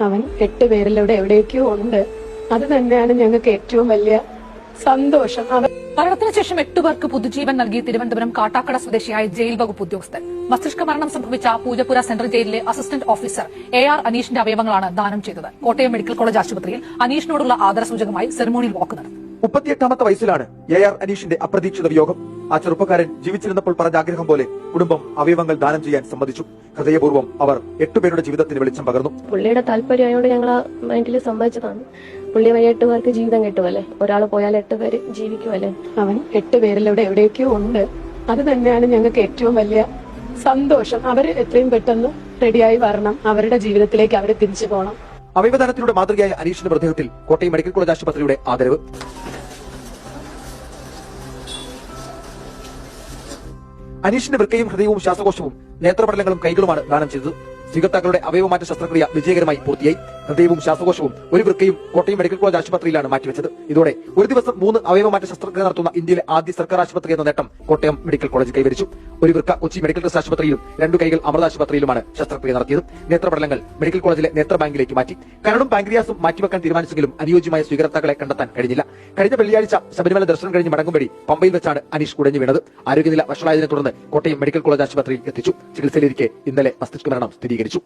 അവൻ 8 പേരിലൂടെ എവിടെയൊക്കെയോ ഉണ്ട്. അത് തന്നെയാണ് ഞങ്ങൾക്ക് ഏറ്റവും വലിയ സന്തോഷം. മരണത്തിന് ശേഷം 8 പേർക്ക് പുതുജീവൻ നൽകി തിരുവനന്തപുരം കാട്ടാക്കട സ്വദേശിയായ ജയിൽ വകുപ്പ് ഉദ്യോഗസ്ഥൻ. മസ്തിഷ്ക മരണം സംഭവിച്ച പൂജപ്പുര സെൻട്രൽ ജയിലിലെ അസിസ്റ്റന്റ് ഓഫീസർ AR അനീഷിന്റെ അവയവങ്ങളാണ് ദാനം ചെയ്തത്. കോട്ടയം മെഡിക്കൽ കോളേജ് ആശുപത്രിയിൽ അനീഷിനോടുള്ള ആദരസൂചകമായി സെറിമോണിയിൽ വാക്ക് നടന്നു. 38ാമത്തെ വയസ്സിലാണ് AR അനീഷിന്റെ അപ്രതീക്ഷിത വിയോഗം. ആ ചെറുപ്പക്കാരൻ ജീവിച്ചിരുന്നപ്പോൾ പറഞ്ഞ ആഗ്രഹം പോലെ കുടുംബം അവയവങ്ങൾ ദാനം ചെയ്യാൻ സമ്മതിച്ചു. ഹൃദയപൂർവ്വം അവർ 8 പേരുടെ ജീവിതത്തിന് വെളിച്ചം പകർന്നു. പുള്ളിയുടെ താല്പര്യമായോണ്ട് ഞങ്ങൾ ആ മൈൻഡിൽ സമ്മതിച്ചതാണ്. പുള്ളി വഴി 8 പേർക്ക് ജീവിതം കിട്ടുമല്ലേ, ഒരാൾ പോയാൽ 8 പേര് ജീവിക്കുമല്ലേ. അവൻ 8 പേരിലൂടെ എവിടെയൊക്കെയോ ഉണ്ട്. അത് തന്നെയാണ് ഞങ്ങൾക്ക് ഏറ്റവും വലിയ സന്തോഷം. അവർ എത്രയും പെട്ടെന്ന് റെഡിയായി വരണം. അവരുടെ ജീവിതത്തിലേക്ക് അവർ തിരിച്ചു പോകണം. അവയവദാനത്തിലൂടെ മാതൃകയായ അനീഷിന്റെ മൃതദേഹത്തിൽ കോട്ടയം മെഡിക്കൽ കോളേജ് ആശുപത്രിയുടെ ആദരവ്. അനീഷിന്റെ വൃക്കയും ഹൃദയവും ശ്വാസകോശവും നേത്രപടലങ്ങളും കൈകളുമാണ് ദാനം ചെയ്തത്. സ്വീകർത്താക്കളുടെ അവയവമാറ്റ ശസ്ത്രക്രിയ വിജയകരമായി പൂർത്തിയായി. ഹൃദയവും ശ്വാസകോശവും ഒരു വൃക്കയും കോട്ടയം മെഡിക്കൽ കോളേജ് ആശുപത്രിയിലാണ് മാറ്റിവെച്ചത്. ഇതോടെ ഒരു ദിവസം 3 അവയവമാറ്റ ശസ്ത്രക്രിയ നടത്തുന്ന ഇന്ത്യയിലെ ആദ്യ സർക്കാർ ആശുപത്രി എന്ന നേട്ടം കോട്ടയം മെഡിക്കൽ കോളേജ് കൈവരിച്ചു. ഒരു വൃക്ക കൊച്ചി മെഡിക്കൽ ട്രസ്റ്റ് ആശുപത്രിയിലും 2 കൈകൾ അമൃത ആശുപത്രിയിലുമാണ് ശസ്ത്രക്രിയ നടത്തിയത്. നേത്രപടലങ്ങൾ മെഡിക്കൽ കോളേജിലെ നേത്രബാങ്കിലേക്ക് മാറ്റി. കരടും പാങ്ക്രിയാസും മാറ്റിവെക്കാൻ തീരുമാനിച്ചെങ്കിലും അനുയോജ്യമായ സ്വീകർത്താക്കളെ കണ്ടെത്താൻ കഴിഞ്ഞില്ല. കഴിഞ്ഞ വെള്ളിയാഴ്ച ശബരിമല ദർശനം കഴിഞ്ഞ് മടങ്ങുംവഴി പമ്പയിൽ വെച്ചാണ് അനീഷ് കുഴഞ്ഞു വീണത്. ആരോഗ്യനില വഷളായതിനെ തുടർന്ന് കോട്ടയം മെഡിക്കൽ കോളേജ് ആശുപത്രിയിൽ എത്തിച്ചു. ചികിത്സയിലിരിക്കെ ഇന്നലെ മസ്തിഷ്ക മരണം സ്ഥിരീകരിച്ചു.